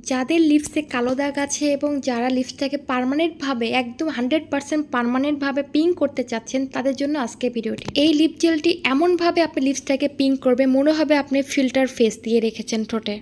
যাদের লিপসে কালো দাগ আছে এবং যারা লিপসটাকে পার্মানেন্টভাবে একদম 100% পার্মানেন্টভাবে পিঙ্ক করতে চাচ্ছেন তাদের জন্য আজকে ভিডিওটি। এই লিপ জেলটি এমনভাবে আপনি লিপসটাকে পিঙ্ক করবে মনে হবে আপনি ফিল্টার ফেস দিয়ে রেখেছেন ঠোঁটে।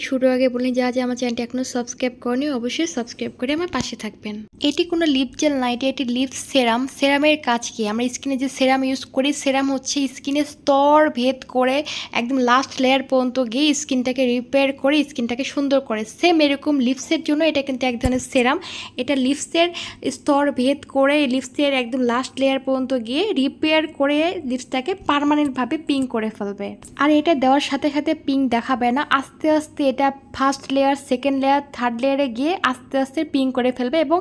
শুরু আগে বলি যা আমার চ্যানেলটি এখনো সাবস্ক্রাইব করেনি অবশ্যই সাবস্ক্রাইব করে আমার পাশে থাকবেন। এটি কোনো লিপ জেল না, এটি লিপ সেরাম। সেরামের কাজ কি? আমরা স্কিনে যে সেরাম ইউজ করি, সেরাম হচ্ছে স্কিনের স্তর ভেদ করে একদম লাস্ট লেয়ার পর্যন্ত গিয়ে স্কিনটাকে রিপেয়ার করে স্কিনটাকে সুন্দর করে। সেম এরকম লিপসের জন্য এটা কিন্তু এক ধরনের সেরাম। এটা লিপসের স্তর ভেদ করে লিপসের একদম লাস্ট লেয়ার পর্যন্ত গিয়ে রিপেয়ার করে লিপসটাকে পার্মানেন্টভাবে পিঙ্ক করে ফেলবে। আর এটা দেওয়ার সাথে সাথে পিঙ্ক দেখাবে না, আস্তে আস্তে এটা first layer, second layer, third লেয়ারে গিয়ে আস্তে আস্তে পিঙ্ক করে ফেলবে এবং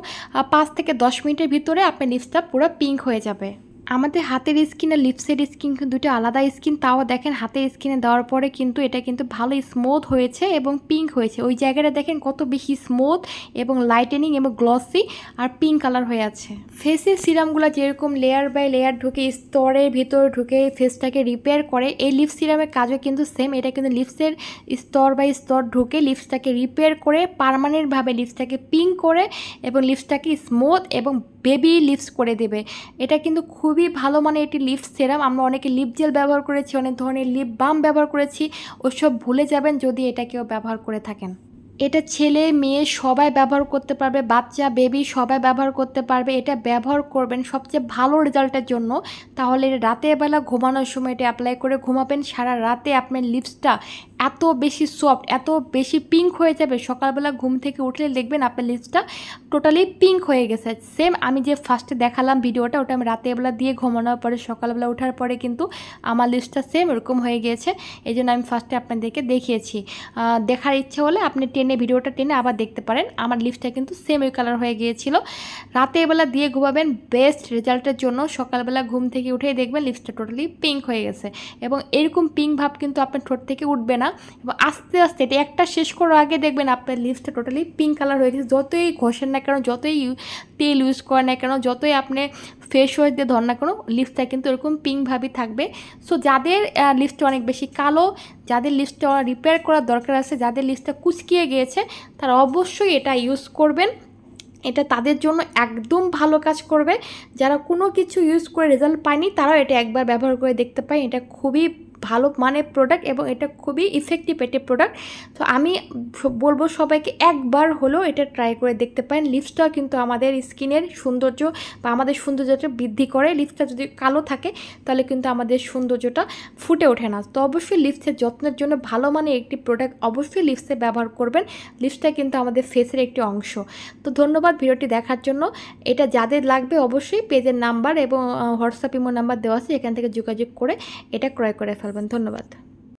5 থেকে 10 মিনিটের ভিতরে আপনার লিপসটা পুরো পিঙ্ক হয়ে যাবে। আমাদের হাতের স্কিন আর লিপসের স্কিন কিন্তু দুটো আলাদা স্কিন। তাও দেখেন হাতের স্কিনে দেওয়ার পরে কিন্তু এটা কিন্তু ভালো স্মুথ হয়েছে এবং পিঙ্ক হয়েছে। ওই জায়গাটা দেখেন কত বেশি স্মুথ এবং লাইটেনিং এবং গ্লসি আর পিঙ্ক কালার হয়ে আছে। ফেসের সিরামগুলো যেরকম লেয়ার বাই লেয়ার ঢুকে স্তরের ভিতরে ঢুকে ফেসটাকে রিপেয়ার করে, এই লিপ সিরামের কাজও কিন্তু সেম। এটা কিন্তু লিপসের স্তর বাই স্তর ঢুকে লিপসটাকে রিপেয়ার করে পার্মানেন্টভাবে লিপসটাকে পিঙ্ক করে এবং লিপসটাকে স্মুথ এবং বেবি লিপস করে দেবে। এটা কিন্তু খুবই ভালো মানে এটি লিপ সেরাম। আমরা অনেকে লিপ জেল ব্যবহার করেছি, অনেক ধরনের লিপ বাম ব্যবহার করেছি, ওসব ভুলে যাবেন যদি এটা কেউ ব্যবহার করে থাকেন। এটা ছেলে মেয়ে সবাই ব্যবহার করতে পারবে, বাচ্চা বেবি সবাই ব্যবহার করতে পারবে। এটা ব্যবহার করবেন সবচেয়ে ভালো রেজাল্টের জন্য। তাহলে রাতের বেলা ঘুমানোর সময় এটা অ্যাপ্লাই করে ঘুমাবেন, সারা রাতে আপনার লিপসটা এত বেশি সফট, এত বেশি পিঙ্ক হয়ে যাবে, সকালবেলা ঘুম থেকে উঠলে দেখবেন আপনার লিপসটা টোটালি পিঙ্ক হয়ে গেছে। সেম আমি যে ফার্স্টে দেখালাম ভিডিওটা, ওটা আমি রাতেরবেলা দিয়ে ঘুমানোর পরে সকালবেলা ওঠার পরে কিন্তু আমার লিপসটা সেম এরকম হয়ে গিয়েছে। এই জন্য আমি ফার্স্টে আপনাদেরকে দেখিয়েছি। দেখার ইচ্ছে হলে আপনি ভিডিওটা টেনে আবার দেখতে পারেন। আমার লিপসটা কিন্তু সেম ওই কালার হয়ে গিয়েছিল। রাতের বেলা দিয়ে ঘুমাবেন বেস্ট রেজাল্টের জন্য। সকালবেলা ঘুম থেকে উঠেই দেখবেন লিপসটা টোটালি পিঙ্ক হয়ে গেছে এবং এরকম পিঙ্ক ভাব কিন্তু আপনার ঠোঁট থেকে উঠবে না এবং আস্তে আস্তে এটা একটা শেষ করার আগে দেখবেন আপনার লিপসটা টোটালি পিঙ্ক কালার হয়ে গেছে। যতই ঘষেন না কেন, যতই তেল ইউজ করেন না কেন, যতই আপনি ফেস ওয়াশ দিয়ে ধর না কেন, লিপসটা কিন্তু এরকম পিঙ্ক ভাবই থাকবে। সো যাদের লিপসটা অনেক বেশি কালো, যাদের লিপসটা রিপেয়ার করার দরকার আছে, যাদের লিপসটা কুচকিয়ে গিয়েছে, তারা অবশ্যই এটা ইউজ করবেন। এটা তাদের জন্য একদম ভালো কাজ করবে। যারা কোনো কিছু ইউজ করে রেজাল্ট পায়নি তারাও এটা একবার ব্যবহার করে দেখতে পায়। এটা খুবই ভালো মানের প্রোডাক্ট এবং এটা খুবই ইফেক্টিভ একটি প্রোডাক্ট। তো আমি বলবো সবাইকে একবার হলেও এটা ট্রাই করে দেখতে পারেন। লিপসটা কিন্তু আমাদের স্কিনের সৌন্দর্য বা আমাদের সৌন্দর্যটা বৃদ্ধি করে। লিপসটা যদি কালো থাকে তাহলে কিন্তু আমাদের সৌন্দর্যটা ফুটে ওঠে না। তো অবশ্যই লিপসের যত্নের জন্য ভালো মানের একটি প্রোডাক্ট অবশ্যই লিপসে ব্যবহার করবেন। লিপসটা কিন্তু আমাদের ফেসের একটি অংশ। তো ধন্যবাদ ভিডিওটি দেখার জন্য। এটা যাদের লাগবে অবশ্যই পেজের নাম্বার এবং হোয়াটসঅ্যাপ ইমো নাম্বার দেওয়া আছে, এখান থেকে যোগাযোগ করে এটা ক্রয় করে ফেলবেন। ধন্যবাদ।